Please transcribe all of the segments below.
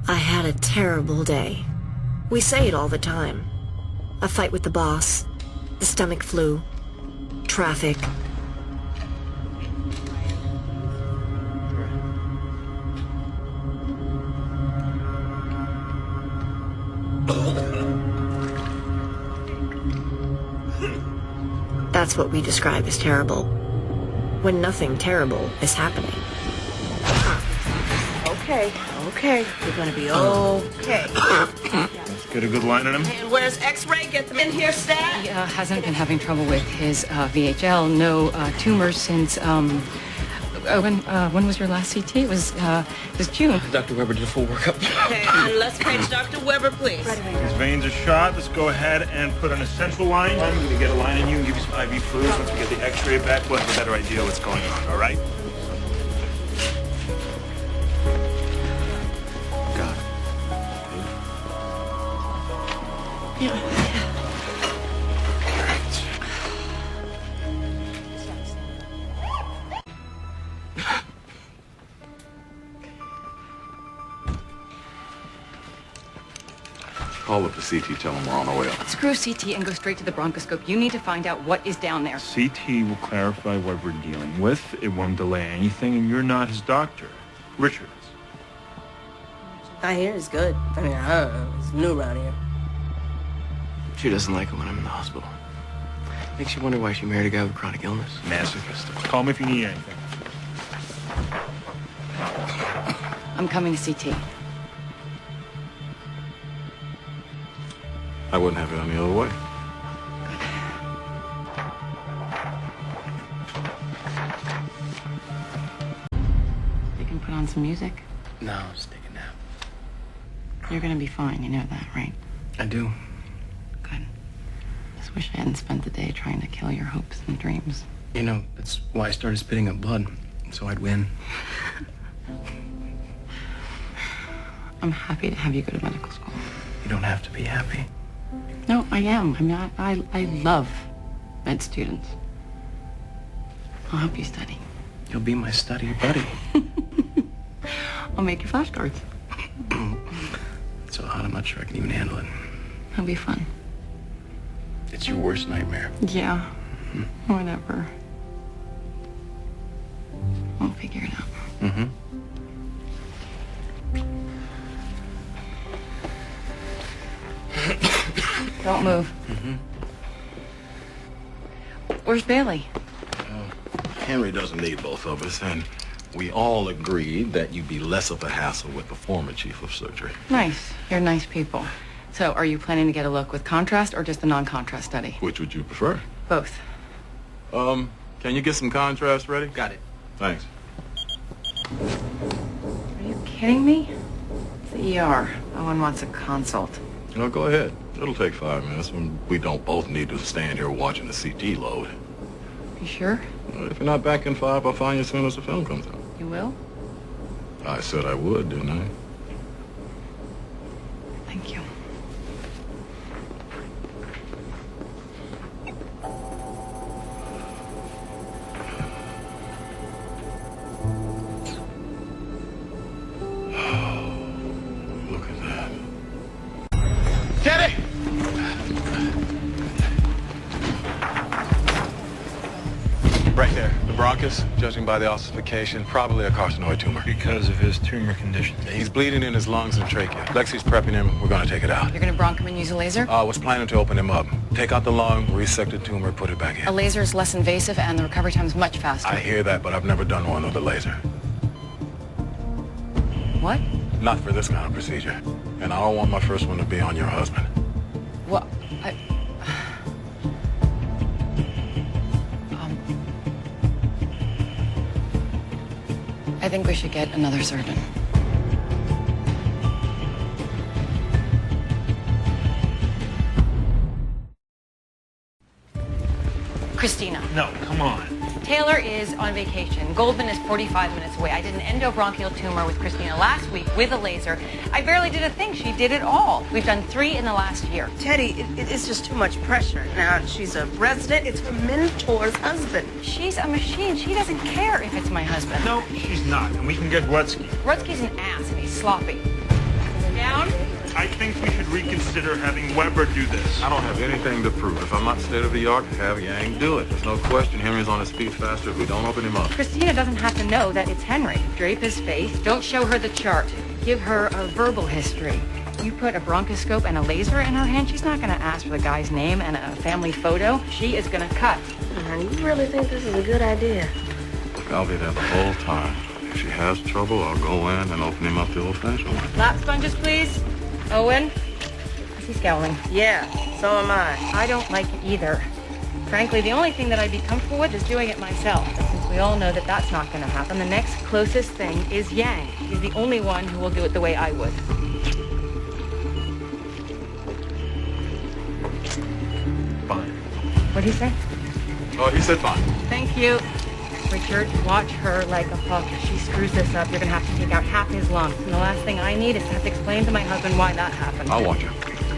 I had a terrible day. We say it all the time. A fight with the boss, the stomach flu, traffic. That's what we describe as terrible, when nothing terrible is happening. Okay, you're gonna be okay. Let's get a good line on him. And where's X-ray? Get them in here, stat. He hasn't been having trouble with his VHL. No tumors since, when was your last CT? It was June. Dr. Weber did a full workup. Okay, let's page Dr. Weber, please. His veins are shot. Let's go ahead and put on a central line. I'm going to get a line on you and give you some IV fluids. Once we get the X-ray back, we'll have a better idea what's going on, all right? Got it. Yeah. Call up the CT, tell them we're on our way up. Screw CT and go straight to the bronchoscope. You need to find out what is down there. CT will clarify what we're dealing with. It won't delay anything, and you're not his doctor. Richard is. I hear he's good. I mean, I don't know. He's new around here. She doesn't like it when I'm in the hospital. Makes you wonder why she married a guy with chronic illness. Masochist. Call me if you need anything. I'm coming to CT. I wouldn't have it any other way. You can put on some music. No, just take a nap. You're gonna be fine, you know that, right? I do. Good. Just wish I hadn't spent the day trying to kill your hopes and dreams. You know, that's why I started spitting up blood, so I'd win. I'm happy to have you go to medical school. You don't have to be happy. No, I am. I mean, I love med students. I'll help you study. You'll be my study buddy. I'll make your flashcards. It's so hot, I'm not sure I can even handle it. It'll be fun. It's your worst nightmare. Yeah. Whatever. We'll figure it out. Mm-hmm. Don't move. Mm-hmm. Where's Bailey? Henry doesn't need both of us, and we all agreed that you'd be less of a hassle with the former chief of surgery. Nice. You're nice people. So, are you planning to get a look with contrast or just a non-contrast study? Which would you prefer? Both. Can you get some contrast ready? Got it. Thanks. Are you kidding me? It's the ER. No one wants a consult. No, go ahead. It'll take 5 minutes, and we don't both need to stand here watching the CT load. You sure? If you're not back in 5, I'll find you as soon as the film comes out. You will? I said I would, didn't I? Thank you. Look at that. Teddy! Right there. The bronchus, judging by the ossification, probably a carcinoid tumor. Because of his tumor condition. He's bleeding in his lungs and trachea. Lexi's prepping him. We're going to take it out. You're gonna bronch him and use a laser? Was planning to open him up. Take out the lung, resect the tumor, put it back in. A laser is less invasive and the recovery time is much faster. I hear that, but I've never done one with a laser. What? Not for this kind of procedure. And I don't want my first one to be on your husband. Well, I think we should get another surgeon. Christina. No, come on. Taylor is on vacation. Goldman is 45 minutes away. I did an endobronchial tumor with Christina last week with a laser. I barely did a thing. She did it all. We've done 3 in the last year. Teddy, it's just too much pressure. Now, she's a resident. It's her mentor's husband. She's a machine. She doesn't care if it's my husband. No, she's not. And we can get Rutsky. Rutsky's an ass and he's sloppy. Down. I think we should reconsider having Weber do this. I don't have anything to prove. If I'm not state of the art, have Yang do it. There's no question Henry's on his feet faster if we don't open him up. Christina doesn't have to know that it's Henry. Drape his face. Don't show her the chart. Give her a verbal history. You put a bronchoscope and a laser in her hand, she's not going to ask for the guy's name and a family photo. She is going to cut. Honey, you really think this is a good idea? Look, I'll be there the whole time. If she has trouble, I'll go in and open him up the old-fashioned way. Lap sponges, please. Owen. Is he scowling? Yeah, so am I. I don't like it either. Frankly, the only thing that I'd be comfortable with is doing it myself. But since we all know that that's not going to happen, the next closest thing is Yang. He's the only one who will do it the way I would. Fine. What did he say? Oh, he said fine. Thank you. Richard, watch her like a hawk. If she screws this up, you're going to have to take out half his lungs. And the last thing I need is to have to explain to my husband why that happened. I'll watch her.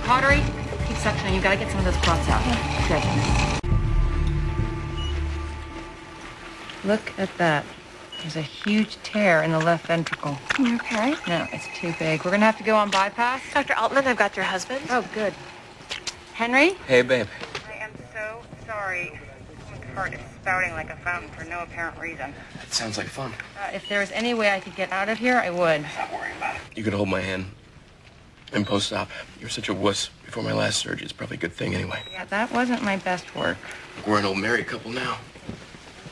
Pottery, keep suctioning. You've got to get some of those clots out. Good. Look at that. There's a huge tear in the left ventricle. You okay? No, it's too big. We're going to have to go on bypass. Dr. Altman, I've got your husband. Oh, good. Henry? Hey, babe. I am so sorry. My heart is spouting like a fountain for no apparent reason. That sounds like fun. If there was any way I could get out of here, I would. Stop worrying about it. You could hold my hand in post-op. You were such a wuss before my last surgery. It's probably a good thing anyway. Yeah, that wasn't my best work. Look, we're an old married couple now.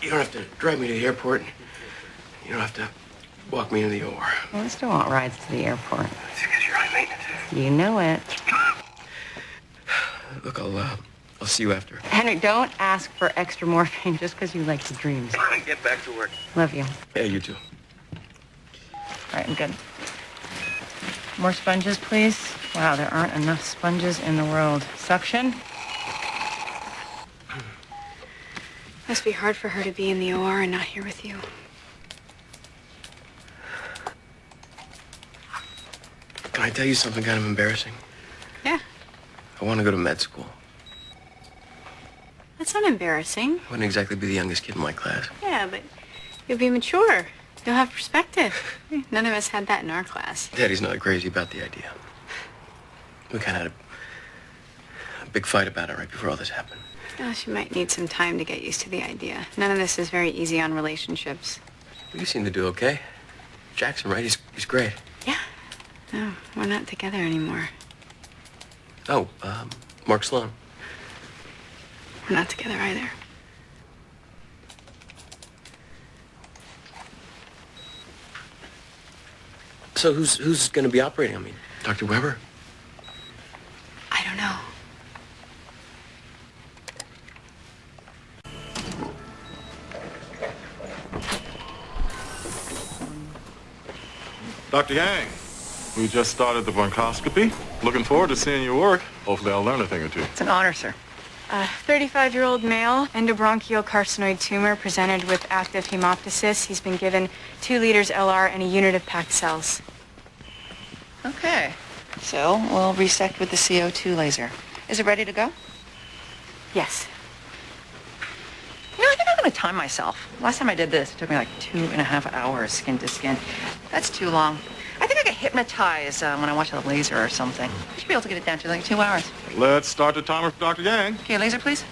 You don't have to drive me to the airport. You don't have to walk me into the OR. Well, I still want rides to the airport. It's because you're high maintenance. You know it. Look, I'll see you after. Henry, don't ask for extra morphine just because you like to dream. Get back to work. Love you. Yeah, you too. All right, I'm good. More sponges, please. Wow, there aren't enough sponges in the world. Suction. Must be hard for her to be in the OR and not here with you. Can I tell you something kind of embarrassing? Yeah, I want to go to med school. that's not embarrassing. I wouldn't exactly be the youngest kid in my class. Yeah, but you'll be mature. You'll have perspective. None of us had that in our class. Daddy's not crazy about the idea. We kind of had a big fight about it right before all this happened. Oh, she might need some time to get used to the idea. None of this is very easy on relationships. You seem to do okay. Jackson, right? He's great. Yeah. No, we're not together anymore. Oh, Mark Sloan. We're not together either. So who's going to be operating on me? Dr. Weber? I don't know. Dr. Yang, we just started the bronchoscopy. Looking forward to seeing your work. Hopefully I'll learn a thing or two. It's an honor, sir. A 35-year-old male, endobronchial carcinoid tumor presented with active hemoptysis. He's been given 2 liters LR and a unit of packed cells. Okay. So we'll resect with the CO2 laser. Is it ready to go? Yes. You know, I think I'm going to time myself. Last time I did this, it took me like 2.5 hours skin to skin. That's too long. I think I get hypnotized when I watch a laser or something. I should be able to get it down to like 2 hours. Let's start the timer for Dr. Yang. Okay, laser, please.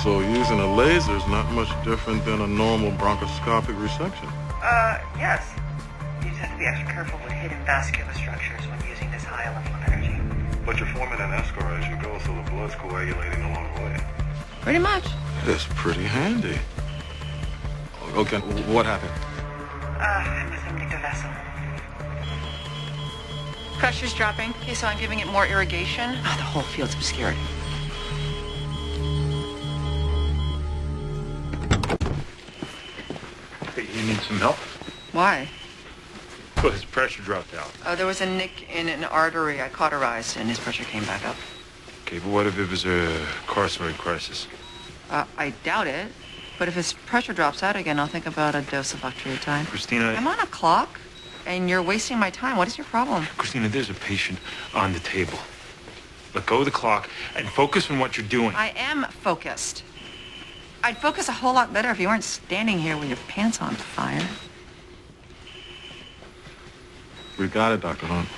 So using a laser is not much different than a normal bronchoscopic resection. Yes. You just have to be extra careful with hidden vascular structures when using this high level of energy. But you're forming an eschar as you go, so the blood's coagulating along the way. Pretty much. That's pretty handy. Okay, what happened? Empathymic the vessel. Pressure's dropping. Okay, so I'm giving it more irrigation. Oh, the whole field's obscured. Hey, you need some help? Why? Well, his pressure dropped out. Oh, there was a nick in an artery I cauterized, and his pressure came back up. Okay, but what if it was a carcinoid crisis? I doubt it. But if his pressure drops out again, I'll think about a dose of octreotide. Christina... I'm on a clock, and you're wasting my time. What is your problem? Christina, there's a patient on the table. Let go of the clock and focus on what you're doing. I am focused. I'd focus a whole lot better if you weren't standing here with your pants on fire. We got it, Dr. Hunt.